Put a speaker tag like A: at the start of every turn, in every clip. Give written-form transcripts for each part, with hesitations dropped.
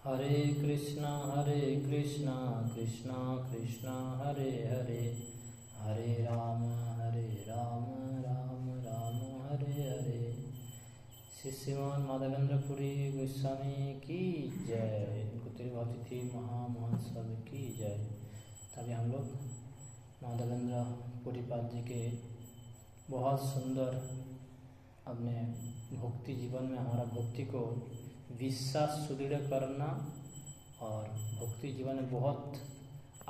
A: हरे कृष्णा कृष्णा कृष्णा हरे हरे, हरे राम राम राम हरे हरे। श्री श्रीमान माधवेंद्रपुरी गोस्वामी की जय, इनको तिरुभातिथि महामहोत्सव की जय। तभी हम लोग माधवेंद्र पुरीपाद जी के बहुत सुंदर अपने भक्ति जीवन में हमारा भक्ति को विश्वास सुदृढ़ करना और भक्ति जीवन में बहुत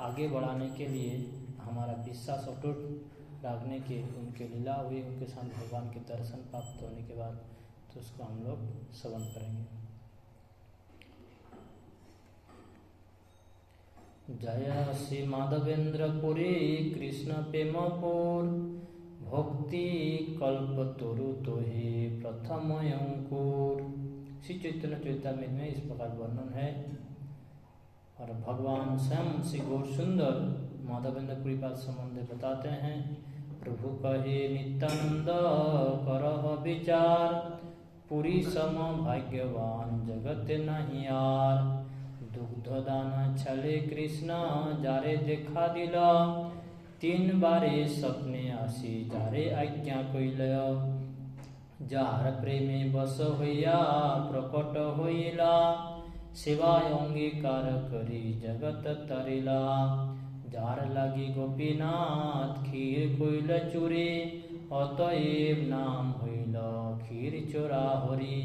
A: आगे बढ़ाने के लिए हमारा विश्वास अटूट रखने के उनके लीला हुई, उनके साथ भगवान के दर्शन प्राप्त होने के बाद तो उसको हम लोग श्रवण करेंगे। जय श्री माधवेंद्र पुरी कृष्ण प्रेमपुर, भक्ति कल्प तोरु तोहे प्रथम अंकुर। श्री चैतन्य चरितामृत में इस प्रकार वर्णन है और भगवान स्वयं श्री गौर सुंदर माधवेंद्र पुरीपाद संबंध बताते हैं। प्रभु कहे नित्यानंद करह विचार, पुरी सम भाग्यवान जगत नहीं यार। दुग्ध दान छले कृष्ण जारे देखा दिला, 3 बारे सपने आसी जारे आज्ञा कइल। जार प्रेमे बस होइया प्रकट होइला, सेवाय अंगीकार करी जगत तरिला। जार लगी गोपीनाथ खीर कइल चूरी, अतएव नाम होइल खीर चोरा हरि।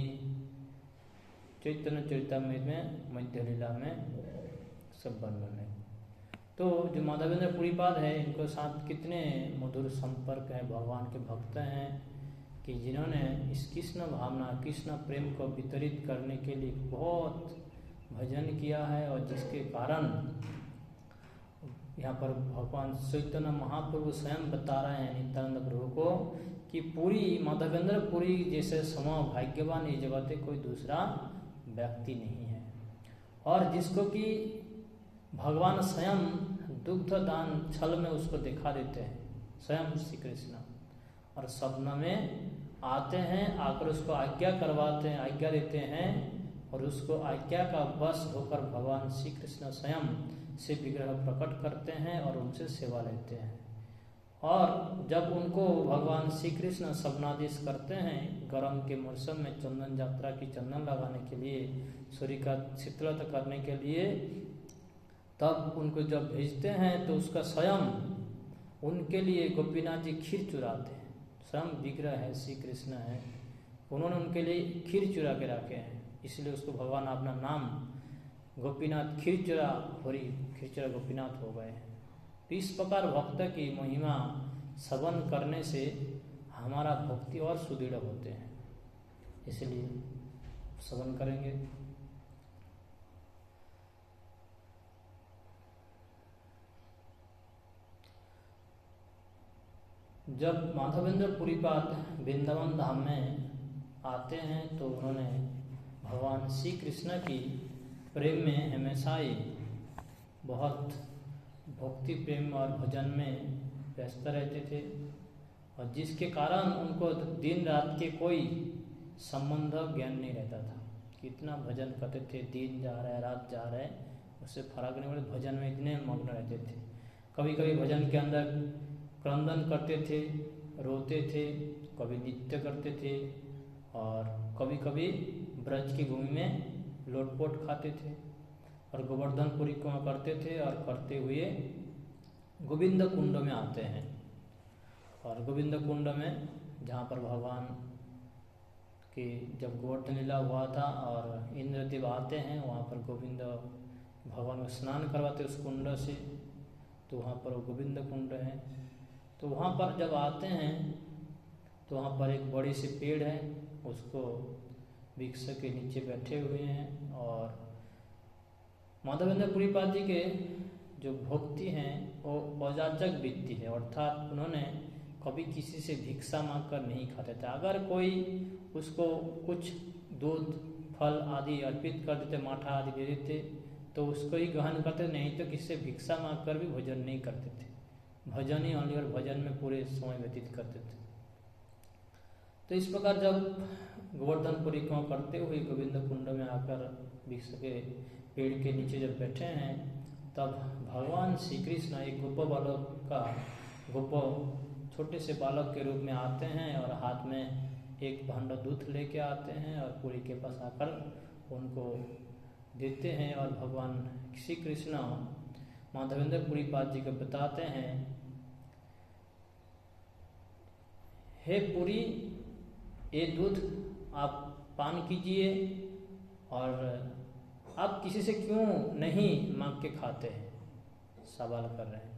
A: चैतन्य चरितामृत में मध्य लीला में सब वर्णन है। तो जो माधवेंद्र पुरीपाद है, इनको साथ कितने मधुर संपर्क है, भगवान के भक्त हैं कि जिन्होंने इस कृष्ण भावना कृष्ण प्रेम को वितरित करने के लिए बहुत भजन किया है और जिसके कारण यहाँ पर भगवान चैतन्य महाप्रभु स्वयं बता रहे हैं नित्यानंद प्रभु को कि पूरी माधवेंद्र पुरी जैसे सम भाग्यवान ये जगत में कोई दूसरा व्यक्ति नहीं है। और जिसको कि भगवान स्वयं दुग्ध दान छल में उसको दिखा देते हैं, स्वयं श्री कृष्ण, और सपना में आते हैं, आकर उसको आज्ञा करवाते हैं, आज्ञा देते हैं और उसको आज्ञा का वश होकर भगवान श्री कृष्ण स्वयं से विग्रह प्रकट करते हैं और उनसे सेवा लेते हैं। और जब उनको भगवान श्री कृष्ण सपनादेश करते हैं गर्म के मौसम में चंदन यात्रा की चंदन लगाने के लिए, सूर्य का शीतलता करने के लिए, तब उनको जब भेजते हैं तो उसका स्वयं उनके लिए गोपीनाथ जी खीर चुराते हैं। स्वयं विग्रह है, श्री कृष्ण है, उन्होंने उनके लिए खीर चुरा के रखे हैं, इसलिए उसको भगवान अपना नाम गोपीनाथ खीरचुरा हरि, खीरचुरा गोपीनाथ हो गए हैं। तो इस प्रकार भक्त की महिमा श्रवण करने से हमारा भक्ति और सुदृढ़ होते हैं, इसलिए श्रवण करेंगे। जब माधवेंद्र पुरीपाद वृंदावन धाम में आते हैं तो उन्होंने भगवान श्री कृष्ण की प्रेम में हमेशा ही बहुत भक्ति प्रेम और भजन में व्यस्त रहते थे, और जिसके कारण उनको दिन रात के कोई संबंध ज्ञान नहीं रहता था। कितना भजन करते थे, दिन जा रहा है रात जा रहा है उससे फर्क नहीं पड़ता, भजन में इतने मग्न रहते थे। कभी कभी भजन के अंदर क्रंदन करते थे, रोते थे, कभी नृत्य करते थे और कभी कभी ब्रज की भूमि में लोटपोट खाते थे और गोवर्धन परिक्रमा करते थे। और करते हुए गोविंद कुंड में आते हैं, और गोविंद कुंड में जहाँ पर भगवान की जब गोवर्धन लीला हुआ था और इंद्रदेव आते हैं, वहाँ पर गोविंद भगवान को स्नान करवाते उस कुंड से, तो वहाँ पर वो गोविंद कुंड है। तो वहाँ पर जब आते हैं तो वहाँ पर एक बड़ी सी पेड़ है, उसको वृक्ष के नीचे बैठे हुए हैं। और माधवेंद्र पुरीपाद जी के जो भक्ति हैं वो अजाचक वृत्ति है, अर्थात उन्होंने कभी किसी से भिक्षा मांग कर नहीं खाते थे। अगर कोई उसको कुछ दूध फल आदि अर्पित कर देते, माठा आदि दे देते तो उसको ही ग्रहण करते, नहीं तो किसी से भिक्षा मांग कर भी भोजन नहीं करते थे। भजन ही ओनली और भजन में पूरे समय व्यतीत करते थे। तो इस प्रकार जब गोवर्धन परिक्रमा करते हुए गोविंद कुंड में आकर वृक्ष के पेड़ के नीचे जब बैठे हैं, तब भगवान श्री कृष्ण एक गोप बालक का छोटे से बालक के रूप में आते हैं और हाथ में एक भांडा दूध लेके आते हैं और पुरी के पास आकर उनको देते हैं। और भगवान श्री कृष्ण माधवेंद्र पुरीपाद जी को बताते हैं, हे पुरी, ये दूध आप पान कीजिए और आप किसी से क्यों नहीं मांग के खाते हैं, सवाल कर रहे हैं।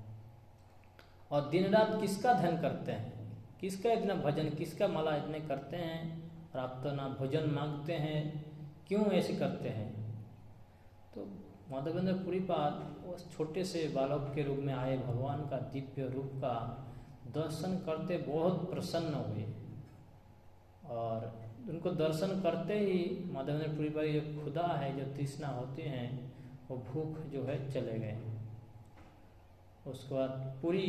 A: और दिन रात किसका ध्यान करते हैं, किसका इतना भजन, किसका माला इतने करते हैं और आप तो ना भोजन मांगते हैं, क्यों ऐसे करते हैं। तो माधवेंद्र पुरीपाद उस छोटे से बालक के रूप में आए भगवान का दिव्य रूप का दर्शन करते बहुत प्रसन्न हुए और उनको दर्शन करते ही माधवेंद्र पुरीपाद जो खुदा है, जो तृष्णा होते हैं, वो भूख जो है चले गए। उसके बाद पूरी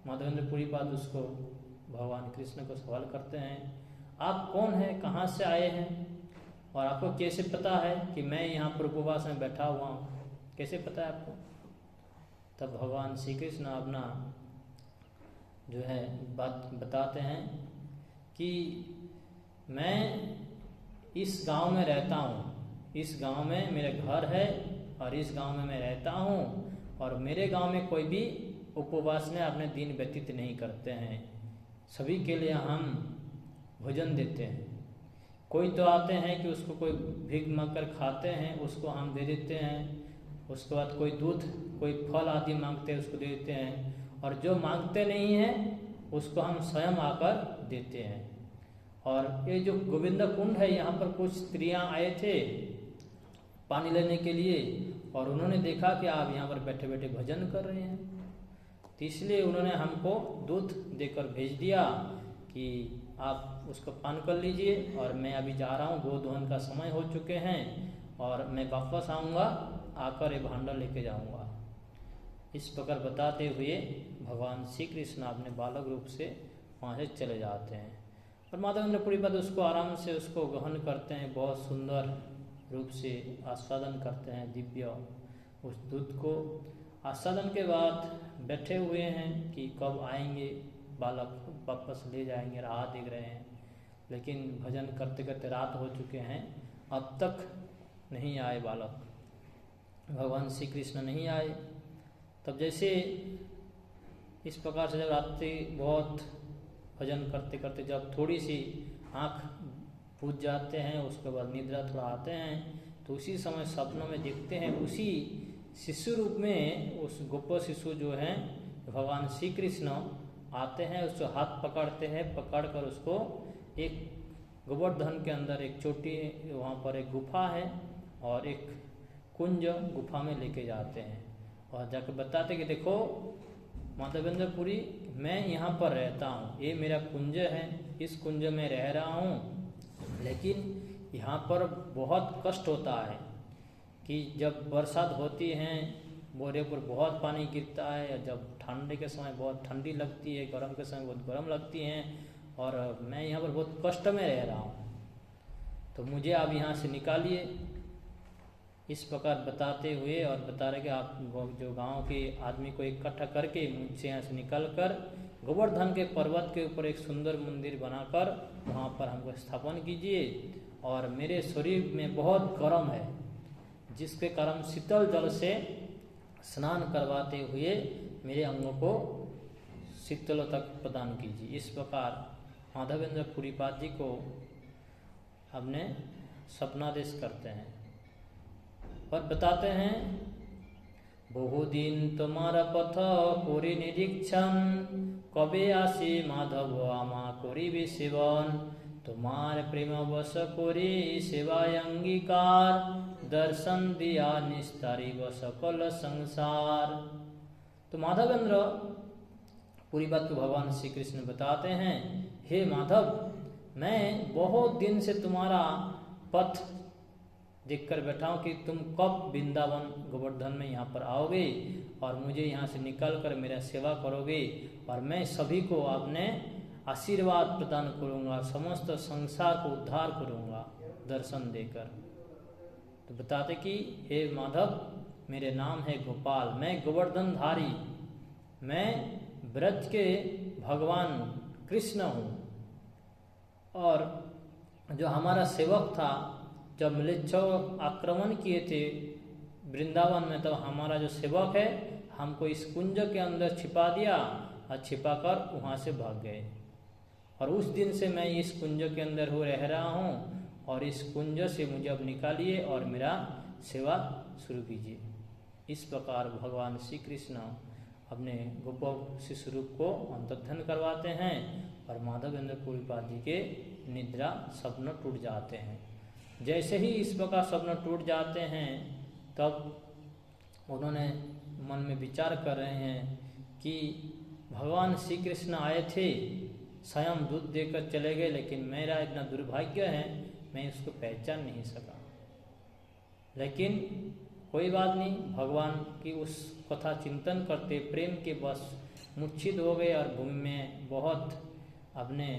A: माधवेंद्र पुरीपाद उसको भगवान कृष्ण को सवाल करते हैं, आप कौन हैं, कहाँ से आए हैं और आपको कैसे पता है कि मैं यहाँ पर उपवास में बैठा हुआ हूँ, कैसे पता है आपको। तब भगवान श्री कृष्ण अपना जो है बात बताते हैं कि मैं इस गांव में रहता हूँ, इस गांव में मेरे घर है और इस गांव में मैं रहता हूँ और मेरे गांव में कोई भी उपवास में अपने दिन व्यतीत नहीं करते हैं। सभी के लिए हम भोजन देते हैं। कोई तो आते हैं कि उसको कोई भीख मांगकर खाते हैं, उसको हम दे देते हैं। उसके बाद कोई दूध, कोई फल आदि मांगते हैं, उसको दे देते हैं। और जो मांगते नहीं हैं उसको हम स्वयं आकर देते हैं। और ये जो गोविंद कुंड है, यहाँ पर कुछ स्त्रियाँ आए थे पानी लेने के लिए और उन्होंने देखा कि आप यहाँ पर बैठे बैठे भजन कर रहे हैं, तो इसलिए उन्होंने हमको दूध देकर भेज दिया कि आप उसको पान कर लीजिए और मैं अभी जा रहा हूँ, गोधन का समय हो चुके हैं और मैं वापस आऊँगा, आकर ये भांडा लेके जाऊँगा। इस प्रकार बताते हुए भगवान श्री कृष्ण अपने बालक रूप से वहाँ से चले जाते हैं और माधवेंद्र पुरीपाद उसको आराम से उसको ग्रहण करते हैं, बहुत सुंदर रूप से आस्वादन करते हैं दिव्य उस दूध को। आस्वादन के बाद बैठे हुए हैं कि कब आएंगे बालक, वापस ले जाएंगे, राह देख रहे हैं। लेकिन भजन करते करते रात हो चुके हैं, अब तक नहीं आए बालक, भगवान श्री कृष्ण नहीं आए। तब जैसे इस प्रकार से जब रात्रि बहुत भजन करते करते जब थोड़ी सी आँख पूज जाते हैं, उसके बाद निद्रा थोड़ा आते हैं, तो उसी समय सपनों में देखते हैं उसी शिशु रूप में उस गोप शिशु जो हैं भगवान श्री कृष्ण आते हैं, उसको हाथ पकड़ते हैं, पकड़कर उसको एक गोवर्धन के अंदर एक चोटी, वहाँ पर एक गुफा है और एक कुंज गुफा में लेके जाते हैं और जाकर बताते कि देखो माधवेंद्र पुरी, मैं यहाँ पर रहता हूँ, ये मेरा कुंज है, इस कुंज में रह रहा हूँ। लेकिन यहाँ पर बहुत कष्ट होता है कि जब बरसात होती है बोरे पर बहुत पानी गिरता है, जब ठंडे के समय बहुत ठंडी लगती है, गर्म के समय बहुत गर्म लगती है और मैं यहाँ पर बहुत कष्ट में रह रहा हूँ, तो मुझे आप यहाँ से निकालिए। इस प्रकार बताते हुए और बता रहे कि आप जो गांव के आदमी को इकट्ठा करके मुझसे यहाँ से निकल कर गोवर्धन के पर्वत के ऊपर एक सुंदर मंदिर बनाकर वहाँ पर हमको स्थापन कीजिए और मेरे शरीर में बहुत गर्म है, जिसके कारण शीतल जल से स्नान करवाते हुए मेरे अंगों को शीतलता प्रदान कीजिए। इस प्रकार माधवेंद्र पुरीपाद जी को हमने सपनादेश करते हैं और बताते हैं, बहुदिन तुम्हारा पथ करी निरीक्षण, कबे आसी माधव आमा करिबे सेवन, तुम्हार प्रेम बस करी सेवाय अंगीकार, दर्शन दिया निस्तारिब सकल संसार। तो माधवेंद्र पुरीपाद को भगवान श्री कृष्ण बताते हैं, हे माधव, मैं बहुत दिन से तुम्हारा पथ देखकर बैठा हूँ कि तुम कब वृंदावन गोवर्धन में यहाँ पर आओगे और मुझे यहाँ से निकल कर मेरा सेवा करोगे और मैं सभी को आशीर्वाद प्रदान करूँगा, समस्त संसार को उद्धार करूँगा दर्शन देकर। तो बताते कि हे माधव, मेरे नाम है गोपाल, मैं गोवर्धनधारी, मैं ब्रज के भगवान कृष्ण हूँ। और जो हमारा सेवक था, जब म्लेच्छों आक्रमण किए थे वृंदावन में, तो हमारा जो सेवक है हमको इस कुंज के अंदर छिपा दिया और छिपाकर वहाँ से भाग गए। और उस दिन से मैं इस कुंज के अंदर हो रह रहा हूँ, और इस कुंज से मुझे अब निकालिए और मेरा सेवा शुरू कीजिए। इस प्रकार भगवान श्री कृष्ण अपने गोप शिशु रूप को अंतर्ध्यान करवाते हैं और माधवेंद्र पुरीपाद जी के निद्रा स्वप्न टूट जाते हैं। जैसे ही इस प्रकार स्वप्न टूट जाते हैं, तब उन्होंने मन में विचार कर रहे हैं कि भगवान श्री कृष्ण आए थे, स्वयं दूध देकर चले गए, लेकिन मेरा इतना दुर्भाग्य है मैं उसको पहचान नहीं सका। लेकिन कोई बात नहीं, भगवान की उस कथा चिंतन करते प्रेम के बस मूर्छित हो गए और भूमि में बहुत अपने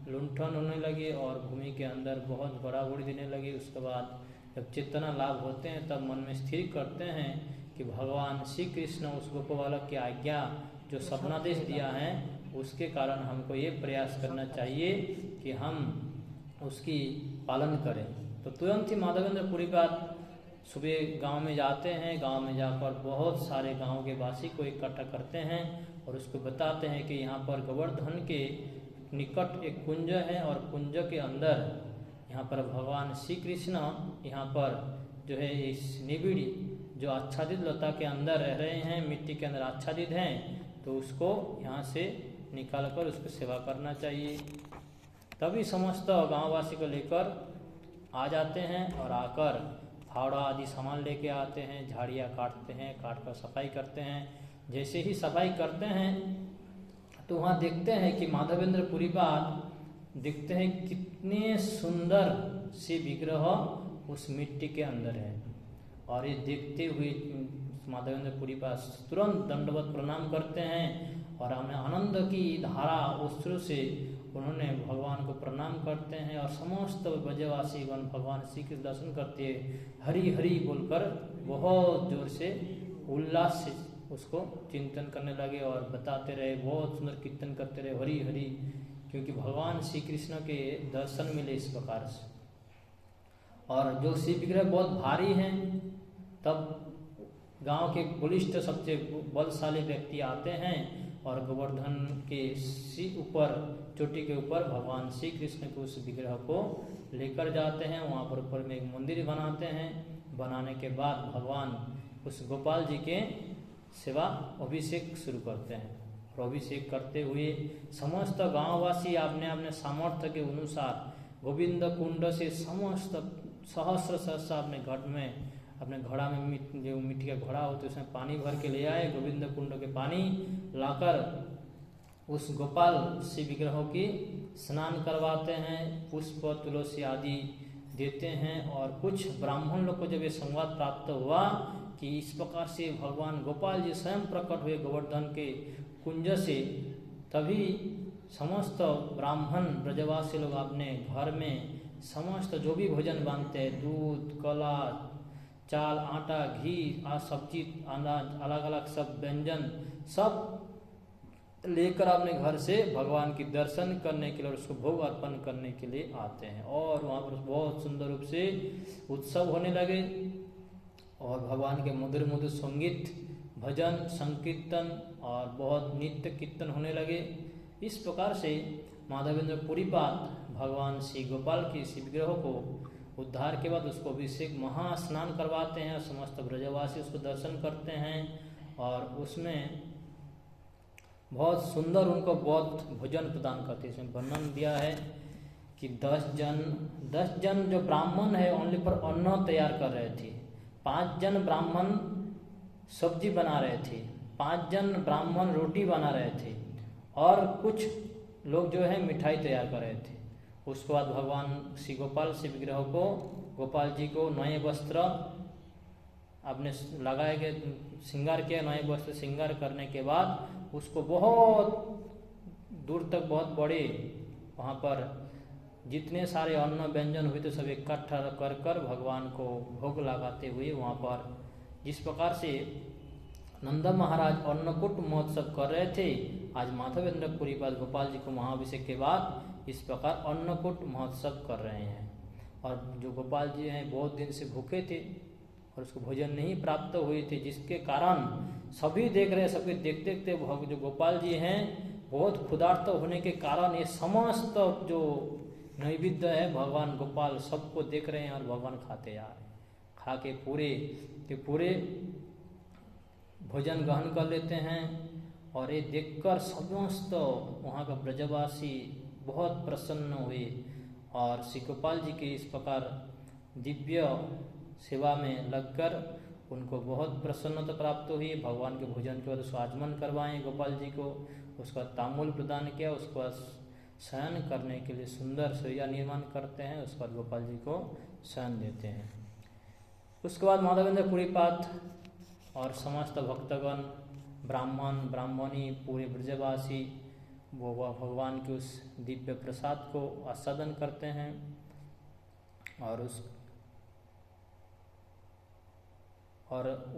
A: लुंठन होने लगे और भूमि के अंदर बहुत गड़ागड़ी देने लगे। उसके बाद जब चेतना लाभ होते हैं, तब मन में स्थिर करते हैं कि भगवान श्री कृष्ण उस गोप बालक की आज्ञा जो सपनादेश दिया है, उसके कारण हमको ये प्रयास करना चाहिए कि हम उसकी पालन करें। तो तुरंत ही माधवेंद्र पुरीपाद सुबह गांव में जाते हैं। गांव में जाकर बहुत सारे गांव के वासी को इकट्ठा करते हैं और उसको बताते हैं कि यहाँ पर गोवर्धन के निकट एक कुंज है, और कुंज के अंदर यहाँ पर भगवान श्री कृष्ण यहाँ पर जो है इस निबिड़ जो आच्छादित लता के अंदर रह रहे हैं, मिट्टी के अंदर आच्छादित हैं, तो उसको यहाँ से निकाल कर उसकी सेवा करना चाहिए। तभी समस्त गांववासी को लेकर आ जाते हैं और आकर फावड़ा आदि सामान लेके आते हैं, झाड़ियाँ काटते हैं, काट कर सफाई करते हैं। जैसे ही सफाई करते हैं तो वहाँ देखते हैं कि माधवेंद्र पुरीपाद दिखते हैं कितने सुंदर से विग्रह उस मिट्टी के अंदर है। और ये देखते हुए माधवेंद्र पुरीपाद तुरंत दंडवत प्रणाम करते हैं और हमें आनंद की धारा अश्रु से उन्होंने भगवान को प्रणाम करते हैं। और समस्त ब्रजवासीगण भगवान श्री कृष्ण दर्शन करते हरि हरि बोलकर बहुत जोर से उल्लास से उसको चिंतन करने लगे और बताते रहे, बहुत सुंदर कीर्तन करते रहे हरि हरि, क्योंकि भगवान श्री कृष्ण के दर्शन मिले इस प्रकार से। और जो शिव विग्रह बहुत भारी हैं, तब गांव के बलिष्ठ सबसे बलशाली व्यक्ति आते हैं और गोवर्धन के ऊपर चोटी के ऊपर भगवान श्री कृष्ण के उस विग्रह को लेकर जाते हैं। वहाँ पर ऊपर में एक मंदिर बनाते हैं। बनाने के बाद भगवान उस गोपाल जी के सेवा अभिषेक शुरू करते हैं। और अभिषेक करते हुए समस्त गांववासी अपने अपने सामर्थ्य के अनुसार गोविंद कुंड से समस्त सहस्र सहस्र अपने घट में अपने घड़ा में जो मिट्टी का घड़ा होता है उसमें पानी भर के ले आए। गोविंद कुंड के पानी लाकर उस गोपाल श्री विग्रहों की स्नान करवाते हैं, पुष्प तुलसी आदि देते हैं। और कुछ ब्राह्मण लोग को जब ये संवाद प्राप्त हुआ कि इस प्रकार से भगवान गोपाल जी स्वयं प्रकट हुए गोवर्धन के कुंज से, तभी समस्त ब्राह्मण ब्रजवासी लोग अपने घर में समस्त जो भी भोजन बांधते हैं, दूध, कला, चाल, आटा, घी, सब्जी, अनाज, अलग अलग सब व्यंजन सब लेकर अपने घर से भगवान की दर्शन करने के लिए और उसको भोग अर्पण करने के लिए आते हैं। और वहाँ पर बहुत सुंदर रूप से उत्सव होने लगे और भगवान के मधुर मधुर संगीत, भजन, संकीर्तन और बहुत नित्य कीर्तन होने लगे। इस प्रकार से माधवेंद्र पुरीपाद भगवान श्री गोपाल की इस विग्रह को उद्धार के बाद उसको अभिषेक महास्नान करवाते हैं। समस्त ब्रजवासी उसको दर्शन करते हैं और उसमें बहुत सुंदर उनको बहुत भोजन प्रदान करते हैं। इसमें वर्णन दिया है कि 10 जन जो ब्राह्मण है ओनली पर अन्न तैयार कर रहे थे, 5 जन ब्राह्मण सब्जी बना रहे थे, 5 जन ब्राह्मण रोटी बना रहे थे और कुछ लोग जो है मिठाई तैयार कर रहे थे। उसके बाद भगवान श्री गोपाल श्री विग्रह को गोपाल जी को नए वस्त्र अपने लगाए गए श्रृंगार किया। नए वस्त्र श्रृंगार करने के बाद उसको बहुत दूर तक बहुत बड़े वहाँ पर जितने सारे अन्न व्यंजन हुए थे सब इकट्ठा कर कर भगवान को भोग लगाते हुए वहाँ पर जिस प्रकार से नंदा महाराज अन्नकूट महोत्सव कर रहे थे, आज माधवेंद्र पुरीपाद गोपाल जी को महाअभिषेक के बाद इस प्रकार अन्नकूट महोत्सव कर रहे हैं। और जो गोपाल जी हैं बहुत दिन से भूखे थे और उसको भोजन नहीं प्राप्त हुए थे, जिसके कारण सभी देख रहे हैं, सबके देखते देखते जो गोपाल जी हैं बहुत क्षुधार्त होने के कारण ये समस्त जो नैवेद्य है भगवान गोपाल सबको देख रहे हैं और भगवान खाते जा रहे हैं। खा के पूरे भोजन ग्रहण कर लेते हैं और ये देखकर समस्त वहाँ का ब्रजवासी बहुत प्रसन्न हुए और श्री गोपाल जी के इस प्रकार दिव्य सेवा में लगकर उनको बहुत प्रसन्नता प्राप्त हुई। भगवान के भोजन के बाद उसको आचमन करवाएं गोपाल जी को, उसका तांबूल प्रदान किया, उसको शयन करने के लिए सुंदर शैया निर्माण करते हैं, उसके बाद गोपाल जी को शयन देते हैं। उसके बाद माधवेंद्र पुरीपाद और समस्त भक्तगण ब्राह्मण ब्राह्मणी पूरे ब्रजवासी वो भगवान के उस दिव्य प्रसाद को आस्वादन करते हैं और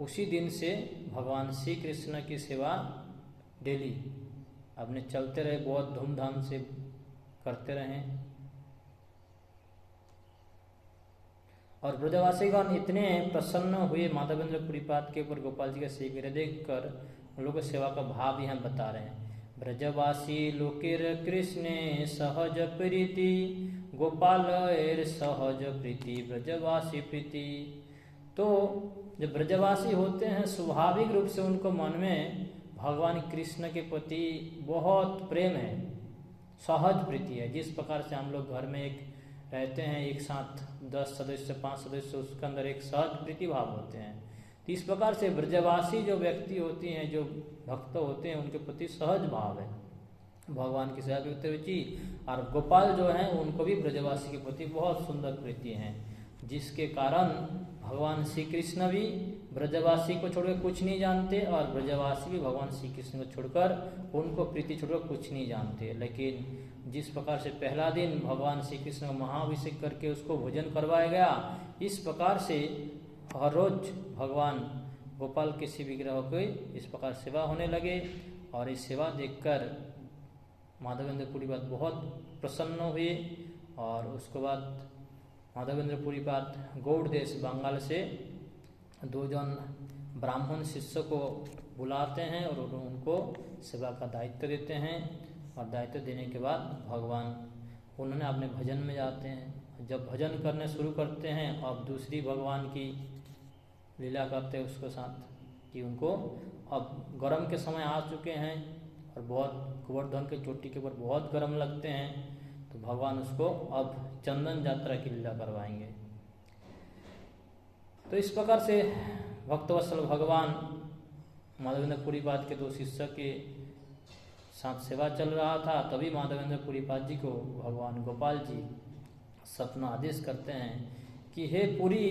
A: उसी दिन से भगवान श्री कृष्ण की सेवा डेली अपने चलते रहे, बहुत धूमधाम से करते रहें। और ब्रजवासीगण इतने प्रसन्न हुए माधवेंद्र पुरीपाद के ऊपर गोपाल जी का शीघ्र देख कर उन लोगों को सेवा का भाव यहाँ बता रहे हैं। ब्रजवासी लोकेर कृष्णे सहज प्रीति गोपाल सहज प्रीति ब्रजवासी प्रीति। तो जब ब्रजवासी होते हैं स्वाभाविक रूप से उनको मन में भगवान कृष्ण के प्रति बहुत प्रेम है, सहज प्रीति है। जिस प्रकार से हम लोग घर में एक रहते हैं एक साथ 10 सदस्य 5 सदस्य, उसके अंदर एक सहज प्रीति भाव होते हैं। तो इस प्रकार से ब्रजवासी जो व्यक्ति होती हैं, जो भक्त होते हैं, उनके प्रति सहज भाव है भगवान की सेवा करते हुए। और गोपाल जो हैं उनको भी ब्रजवासी के प्रति बहुत सुंदर प्रीति है, जिसके कारण भगवान श्री कृष्ण भी ब्रजवासी को छोड़कर कुछ नहीं जानते और ब्रजवासी भी भगवान श्री कृष्ण को छोड़कर उनको प्रीति छोड़कर कुछ नहीं जानते। लेकिन जिस प्रकार से पहला दिन भगवान श्री कृष्ण का महाअभिषेक करके उसको भोजन करवाया गया, इस प्रकार से हर रोज भगवान गोपाल के शिव विग्रह की इस प्रकार सेवा होने लगे। और इस सेवा देखकर माधवेंद्र पुरीपाद बहुत प्रसन्न हुए। और उसके बाद माधवेंद्र पुरीपाद गौड़ देश बंगाल से 2 जन ब्राह्मण शिष्य को बुलाते हैं और उनको सेवा का दायित्व देते हैं। और दायित्व देने के बाद भगवान उन्होंने अपने भजन में जाते हैं। जब भजन करने शुरू करते हैं अब दूसरी भगवान की लीला करते हैं उसके साथ कि उनको अब गर्म के समय आ चुके हैं और बहुत गोवर्धन के चोटी के ऊपर बहुत गर्म लगते हैं, तो भगवान उसको अब चंदन यात्रा की लीला करवाएंगे। तो इस प्रकार से भक्तवत्सल भगवान माधवेंद्र पुरीपाद के 2 शिष्य के साथ सेवा चल रहा था। तभी माधवेंद्र पुरीपाद जी को भगवान गोपाल जी सपना आदेश करते हैं कि हे पुरी,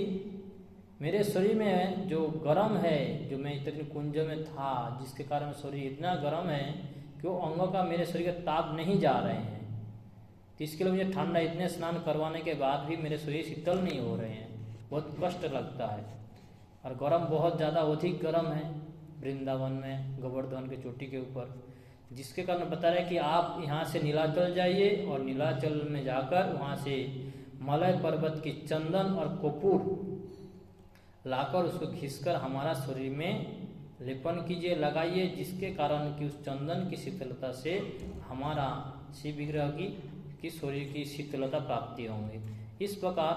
A: मेरे शरीर में जो गर्म है, जो मैं इतने कुंज में था जिसके कारण शरीर इतना गर्म है कि वो अंगों का मेरे शरीर का ताप नहीं जा रहे हैं, तो इसके लिए मुझे ठंडा इतने स्नान करवाने के बाद भी मेरे शरीर शीतल नहीं हो रहे हैं, बहुत कष्ट लगता है। और गर्म बहुत ज़्यादा अधिक गर्म है वृंदावन में गोवर्धन के चोटी के ऊपर, जिसके कारण बता रहे हैं कि आप यहाँ से नीलाचल जाइए और नीलाचल में जाकर वहाँ से मलय पर्वत की चंदन और कपूर लाकर उसको घिसकर हमारा शरीर में लेपन कीजिए, लगाइए, जिसके कारण कि उस चंदन की शीतलता से हमारा शिव विग्रह की शरीर की शीतलता प्राप्ति होंगी। इस प्रकार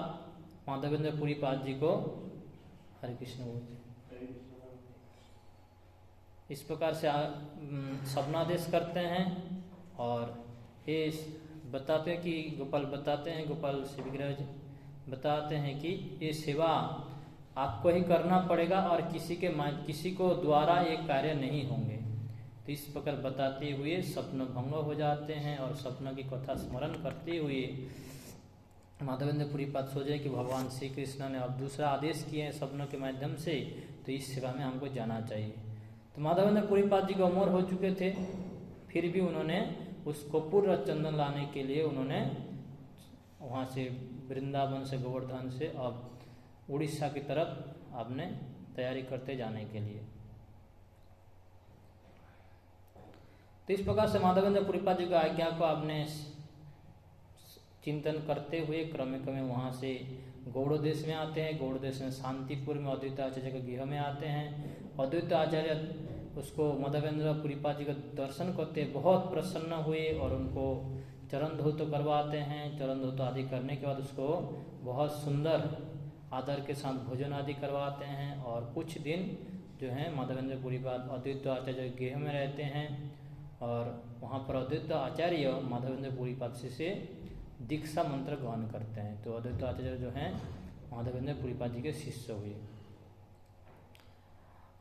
A: माधवेंद्र पुरीपाद जी को हरे कृष्ण बोलते इस प्रकार से सपनादेश करते हैं। और ये बताते हैं कि गोपाल शिव विग्रह बताते हैं कि ये सेवा आपको ही करना पड़ेगा और किसी को द्वारा ये कार्य नहीं होंगे। तो इस प्रकार बताते हुए स्वप्न भंग हो जाते हैं और स्वप्न की कथा स्मरण करते हुए माधवेंद्र पुरीपाद सोचे कि भगवान श्री कृष्ण ने अब दूसरा आदेश किए हैं स्वप्न के माध्यम से, तो इस सेवा में हमको जाना चाहिए। तो माधवेंद्र पुरीपाद जी को अमर हो चुके थे, फिर भी उन्होंने उस कपूर और चंदन लाने के लिए उन्होंने वहाँ से वृंदावन से गोवर्धन से अब उड़ीसा की तरफ आपने तैयारी करते जाने के लिए। तो इस प्रकार से माधवेंद्र पुरीपाद जी की आज्ञा को आपने चिंतन करते हुए क्रमे क्रमे वहाँ से गौड़ देश में आते हैं। गौड़ देश में शांतिपुर में अद्वैत आचार्य के गृह में आते हैं। अद्वैत आचार्य उसको माधवेंद्र पुरीपाद जी का दर्शन करते बहुत प्रसन्न हुए और उनको चरण धौत करवाते हैं। चरण धौत आदि करने के बाद उसको बहुत सुंदर आदर के साथ भोजन आदि करवाते हैं और कुछ दिन जो है माधवेंद्र पुरीपाद अद्वैत आचार्य के गृह में रहते हैं और वहाँ पर अद्वैत आचार्य माधवेंद्र पुरीपाद से दीक्षा मंत्र ग्रहण करते हैं। तो अद्वैत आचार्य जो हैं माधवेंद्र पुरीपाद जी के शिष्य हुए।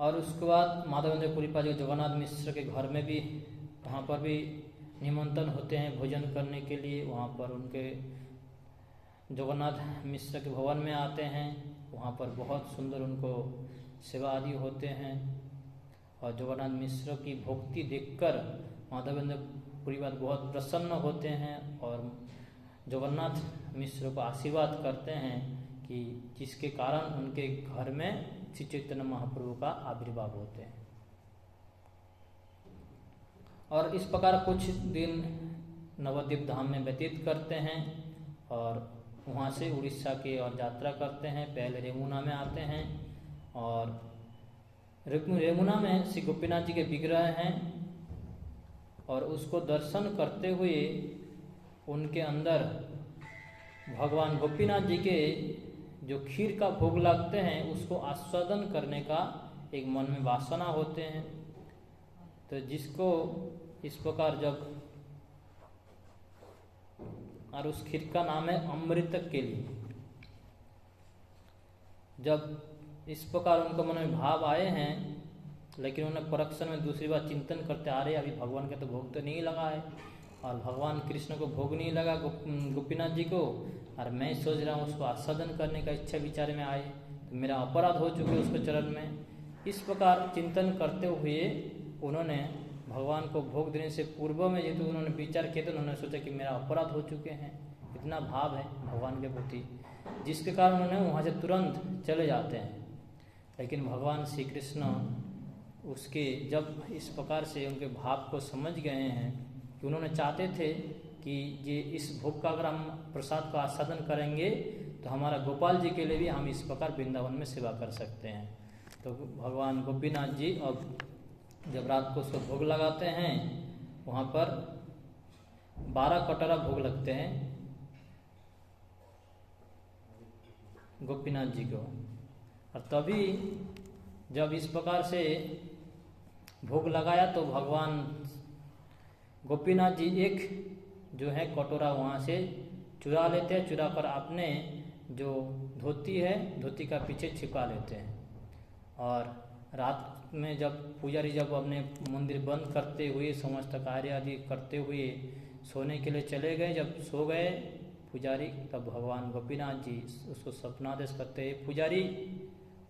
A: और उसके बाद माधवेंद्र पुरीपाद जी जगन्नाथ मिश्र के घर में भी वहाँ पर भी निमंत्रण होते हैं भोजन करने के लिए। वहाँ पर उनके जगन्नाथ मिश्र के भवन में आते हैं। वहाँ पर बहुत सुंदर उनको सेवा आदि होते हैं और जगन्नाथ मिश्र की भक्ति देखकर माधवेंद्र पुरीपाद बहुत प्रसन्न होते हैं और जगन्नाथ मिश्र को आशीर्वाद करते हैं कि जिसके कारण उनके घर में श्री चैतन्य महाप्रभु का आविर्भाव होते हैं। और इस प्रकार कुछ दिन नवद्वीप धाम में व्यतीत करते हैं और वहाँ से उड़ीसा की ओर यात्रा करते हैं। पहले रेमुना में आते हैं और रेमुना में श्री गोपीनाथ जी के विग्रह हैं और उसको दर्शन करते हुए उनके अंदर भगवान गोपीनाथ जी के जो खीर का भोग लगते हैं उसको आस्वादन करने का एक मन में वासना होते हैं। तो जिसको इस प्रकार जब और उस खीर का नाम है अमृत केली। जब इस प्रकार उनको मन में भाव आए हैं लेकिन उन्हें परीक्षण में दूसरी बार चिंतन करते आ रहे अभी भगवान के तो भोग तो नहीं लगा है और भगवान कृष्ण को भोग नहीं लगा गोपीनाथ जी को और मैं सोच रहा हूँ उसको आस्वादन करने का इच्छा विचार में आए तो मेरा अपराध हो चुके उसको चरण में। इस प्रकार चिंतन करते हुए उन्होंने भगवान को भोग देने से पूर्व में जेतु उन्होंने विचार किया तो उन्होंने सोचा कि मेरा अपराध हो चुके हैं। इतना भाव है भगवान के प्रति जिसके कारण उन्होंने वहाँ से तुरंत चले जाते हैं। लेकिन भगवान श्री कृष्ण उसके जब इस प्रकार से उनके भाव को समझ गए हैं कि उन्होंने चाहते थे कि ये इस भोग का अगर हम प्रसाद का आस्वादन करेंगे तो हमारा गोपाल जी के लिए भी हम इस प्रकार वृंदावन में सेवा कर सकते हैं। तो भगवान गोपीनाथ जी अब जब रात को उसको भोग लगाते हैं वहाँ पर 12 कटोरा भोग लगते हैं गोपीनाथ जी को। और तभी जब इस प्रकार से भोग लगाया तो भगवान गोपीनाथ जी एक जो है कटोरा वहाँ से चुरा लेते हैं। चुरा कर अपने जो धोती है धोती का पीछे छिपा लेते हैं। और रात में जब पुजारी जब अपने मंदिर बंद करते हुए समस्त कार्य आदि करते हुए सोने के लिए चले गए, जब सो गए पुजारी तब भगवान गोपीनाथ जी उसको स्वप्नादेश करते हैं, पुजारी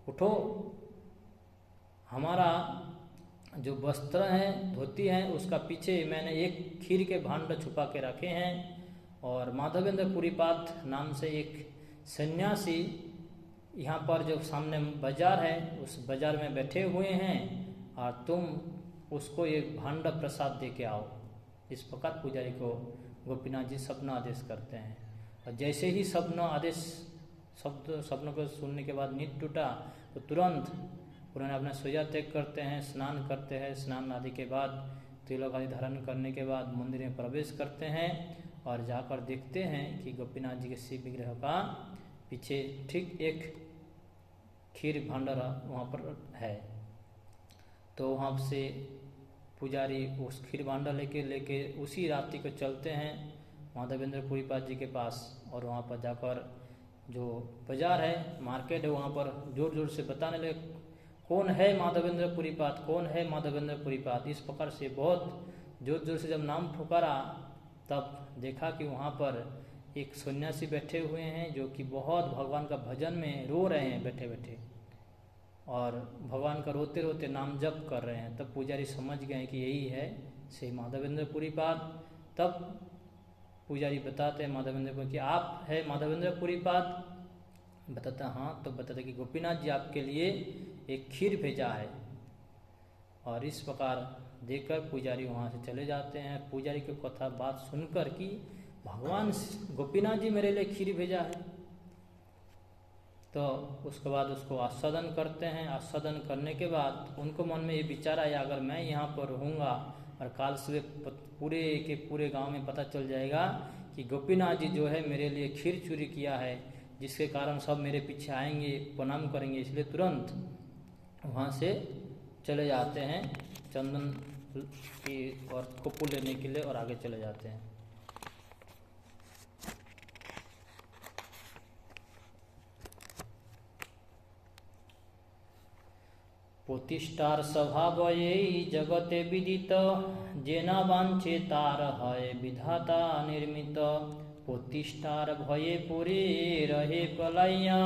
A: उठो, हमारा जो वस्त्र है धोती है उसका पीछे मैंने एक खीर के भांड छुपा के रखे हैं और माधवेंद्र पुरीपाद नाम से एक सन्यासी यहाँ पर जो सामने बाजार है उस बाजार में बैठे हुए हैं और तुम उसको एक भांड प्रसाद दे के आओ। इस प्रकार पुजारी को गोपीनाथ जी स्वप्न आदेश करते हैं। और जैसे ही स्वप्न को सुनने के बाद नींद टूटा तो तुरंत उन्होंने अपना सोया त्याग करते हैं, स्नान करते हैं। स्नान आदि के बाद तिलक आदि धारण करने के बाद मंदिर में प्रवेश करते हैं और जाकर देखते हैं कि गोपीनाथ जी के शिव विग्रह का पीछे ठीक एक खीर भंडारा वहाँ पर है। तो वहाँ से पुजारी उस खीर भांडा लेके उसी रात्रि को चलते हैं माधवेंद्र पुरीपाद जी के पास और वहाँ पर जाकर जो बाजार है मार्केट है वहाँ पर जोर जोर से बताने लगे कौन है माधवेंद्र पुरीपाद, कौन है माधवेंद्र पुरीपाद। इस प्रकार से बहुत जोर जोर से जब नाम पुकारा तब देखा कि वहाँ पर एक सन्यासी बैठे हुए हैं जो कि बहुत भगवान का भजन में रो रहे हैं बैठे बैठे और भगवान का रोते रोते नाम जप कर रहे हैं। तब पुजारी समझ गए कि यही है श्री माधवेंद्र पुरीपाद। तब पुजारी बताते हैं माधवेंद्र को कि आप है माधवेंद्र पुरीपाद। बताता हाँ, तो बताते कि गोपीनाथ जी आपके लिए एक खीर भेजा है। और इस प्रकार देखकर पुजारी वहाँ से चले जाते हैं। पुजारी की कथा बात सुनकर कि भगवान गोपीनाथ जी मेरे लिए खीर भेजा है, तो उसके बाद उसको आस्वादन करते हैं। आस्वादन करने के बाद उनको मन में ये विचार आया, अगर मैं यहाँ पर रहूँगा और काल सुबह पूरे के पूरे गांव में पता चल जाएगा कि गोपीनाथ जी जो है मेरे लिए खीर चोरी किया है, जिसके कारण सब मेरे पीछे आएंगे, प्रणाम करेंगे, इसलिए तुरंत वहाँ से चले जाते हैं चंदन की और कपूर लेने के लिए और आगे चले जाते हैं। प्रतिष्ठार स्वभावये जगते विदित, जेना वांछे तार है विधाता निर्मित। प्रतिष्ठार भये पुरे रहे पलाइया,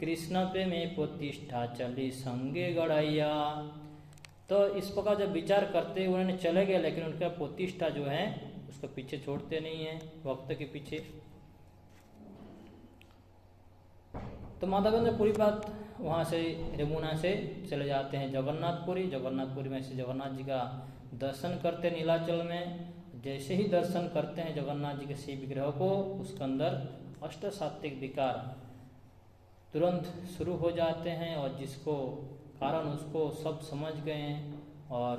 A: कृष्ण प्रेमे प्रतिष्ठा चली संगे गड़ैया। तो इस प्रकार जब विचार करते उन्होंने चले गए, लेकिन उनका प्रतिष्ठा जो है उसको पीछे छोड़ते नहीं है, वक्त के पीछे। तो माधवेंद्र पुरीपाद वहाँ से यमुना से चले जाते हैं जगन्नाथपुरी। जगन्नाथपुरी में से जगन्नाथ जी का दर्शन करते नीलाचल में। जैसे ही दर्शन करते हैं जगन्नाथ जी के शिव विग्रह को, उसके अंदर अष्ट सात्विक विकार तुरंत शुरू हो जाते हैं, और जिसको कारण उसको सब समझ गए हैं। और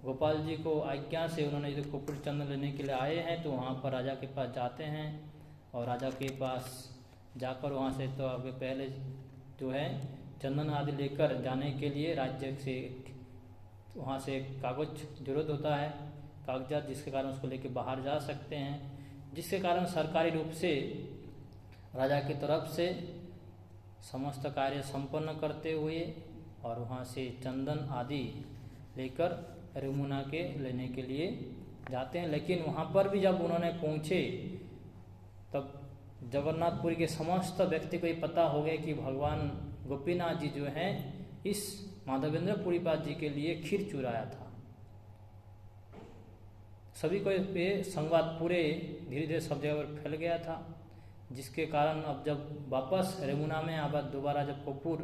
A: गोपाल जी को आज्ञा से उन्होंने जो कपूर चंदन लेने के लिए आए हैं, तो वहाँ पर राजा के पास जाते हैं। और राजा के पास जाकर वहाँ से तो आगे पहले जो है चंदन आदि लेकर जाने के लिए राज्य से वहाँ से कागज जरूरत होता है, कागजात, जिसके कारण उसको लेके बाहर जा सकते हैं। जिसके कारण सरकारी रूप से राजा की तरफ से समस्त कार्य संपन्न करते हुए और वहाँ से चंदन आदि लेकर यमुना के लेने के लिए जाते हैं। लेकिन वहाँ पर भी जब उन्होंने पहुँचे, तब जगन्नाथपुरी के समस्त व्यक्ति को ये पता हो गया कि भगवान गोपीनाथ जी जो हैं इस माधवेंद्र पुरीपाद जी के लिए खीर चुराया था। सभी को ये संवाद पूरे धीरे धीरे सब जगह पर फैल गया था, जिसके कारण अब जब वापस यमुना में अब दोबारा जब कपूर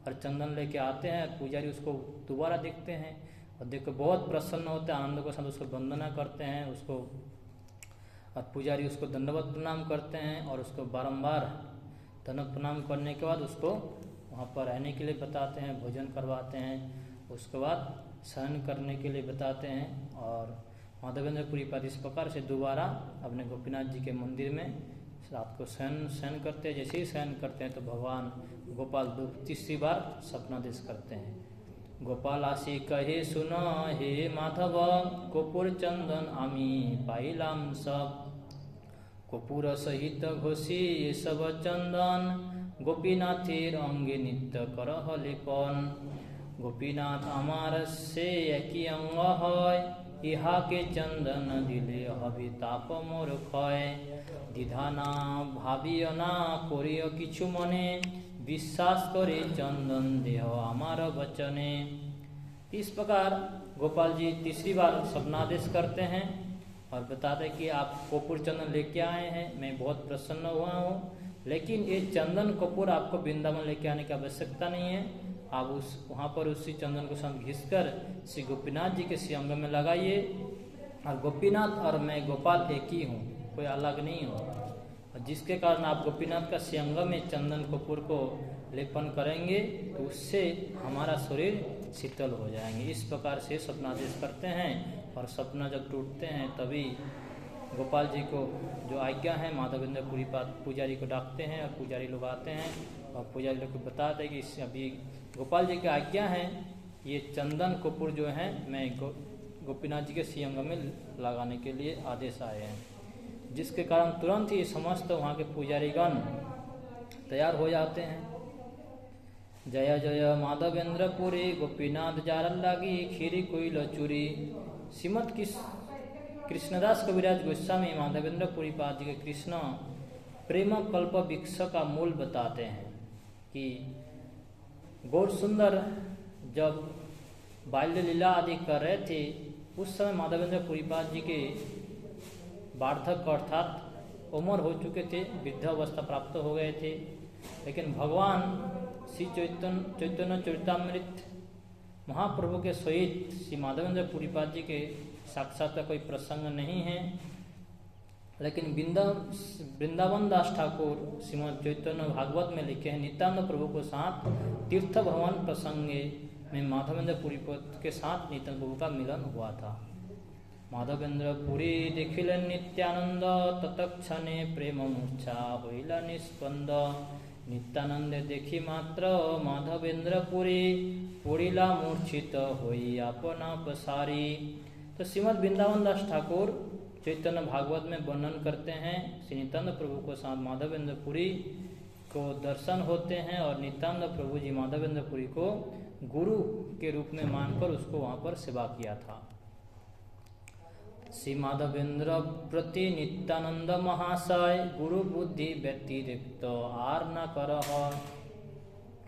A: और चंदन लेके आते हैं, पुजारी उसको दोबारा देखते हैं और देखकर बहुत प्रसन्न होते हैं, आनंद के साथ उसको वंदना करते हैं उसको। और पुजारी उसको दंडवत प्रणाम करते हैं और उसको बारंबार दंडवत प्रणाम करने के बाद उसको वहाँ पर रहने के लिए बताते हैं, भोजन करवाते हैं, उसके बाद शयन करने के लिए बताते हैं। और माधवेंद्र पुरीपाद इस प्रकार से दोबारा अपने गोपीनाथ जी के मंदिर में रात को शयन करते हैं। जैसे ही शयन करते हैं तो भगवान गोपाल तीसरी बार स्वप्नादेश करते हैं। गोपाल आशी कहे सुनो हे माधव, कपूर चंदन आमी पाइलाम सब। कपूर सहित घोषी ये सब चंदन, गोपीनाथेर अंगे नित्य करह लेपन। गोपीनाथ आमार से একই অঙ্গ হয়, ইহাকে চন্দন দিলে হবে তাপ মোর ক্ষয়। দ্বিধানা ভাবিও না করিও কিছু মনে, विश्वास करे चंदन देह हमारा वचने। इस प्रकार गोपाल जी तीसरी बार स्वप्नादेश करते हैं और बताते कि आप कपूर चंदन लेके आए हैं, मैं बहुत प्रसन्न हुआ हूँ, लेकिन ये चंदन कपूर आपको वृंदावन लेके आने की आवश्यकता नहीं है। आप उस वहाँ पर उसी चंदन को सब घिसकर श्री गोपीनाथ जी के श्री अंग में लगाइए। और गोपीनाथ और मैं गोपाल एक ही हूँ, कोई अलग नहीं हूँ। और जिसके कारण आप गोपीनाथ का श्री अंग में चंदन कपूर को लेपन करेंगे तो उससे हमारा शरीर शीतल हो जाएंगे। इस प्रकार से स्वप्नादेश करते हैं और सपना जब टूटते हैं तभी गोपाल जी को जो आज्ञा है माधवेंद्र पुरीपाद पुजारी को डाकते हैं और पुजारी लोग आते हैं और पुजारी लोग को बताते हैं कि अभी गोपाल जी की आज्ञा है, ये चंदन कपूर जो है मैं गोपीनाथ जी के श्री अंग में लगाने के लिए आदेश आए हैं। जिसके कारण तुरंत ही समस्त वहाँ के पुजारीगण तैयार हो जाते हैं। जय जय माधवेंद्र पुरी, गोपीनाथ जारल लागी खीरी कोई लचूरी। श्रीमद कृष्णदास कविराज गोस्वामी माधवेंद्र पुरीपाद जी के कृष्ण प्रेम कल्प वृक्ष का मूल बताते हैं कि गौर सुंदर जब बाल्य लीला आदि कर रहे थे, उस समय माधवेंद्र पुरीपाद जी के वार्धक्य अर्थात उम्र हो चुके थे, वृद्ध अवस्था प्राप्त हो गए थे। लेकिन भगवान श्री चैतन्य चरितामृत महाप्रभु के सहित श्री माधवेंद्र पुरीपाद जी के साक्षात का कोई प्रसंग नहीं है। लेकिन वृंदावन दास ठाकुर श्रीमद् चैतन्य भागवत में लिखे हैं, नित्यानंद प्रभु को साथ तीर्थ भवन प्रसंगे में माधवेंद्र पुरीपाद के साथ नित्यानंद प्रभु का मिलन हुआ था। माधवेंद्र पुरी देखिलेन नित्यानंद, तत्क्षणे प्रेम मूर्छा होइला निस्पंद। नित्यानंद देखी मात्र माधवेंद्र पुरी, पड़िला मूर्छित होई अपना पसारी। तो श्रीमद् वृंदावन दास ठाकुर चैतन्य भागवत में वर्णन करते हैं, श्री नित्यानंद प्रभु को साथ माधवेंद्र पुरी को दर्शन होते हैं और नित्यानंद प्रभु जी माधवेंद्र पुरी को गुरु के रूप में मानकर उसको वहां पर सेवा किया था। श्री माधवेंद्र प्रति नित्यानंद महाशय, गुरु बुद्धि व्यतिरिक्त आर न करह।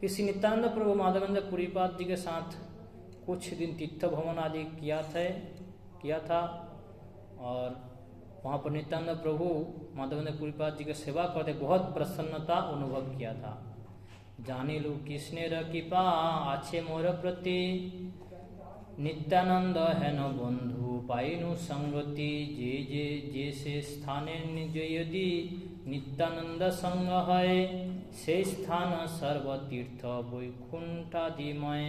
A: किसी नित्यानंद प्रभु माधवेंद्र पुरीपाद जी के साथ कुछ दिन तीर्थ भ्रमण आदि किया था और वहाँ पर नित्यानंद प्रभु माधवेंद्र पुरीपाद जी की सेवा करते बहुत प्रसन्नता अनुभव किया था। जानिलु किसने कृपा आछे मोर प्रति, नित्यानंद है न बंधु पाइनु संगति। जे से स्थाने निज यदि नित्यानंद संग है, से स्थान सर्वतीर्थ वैकुंठादिमय।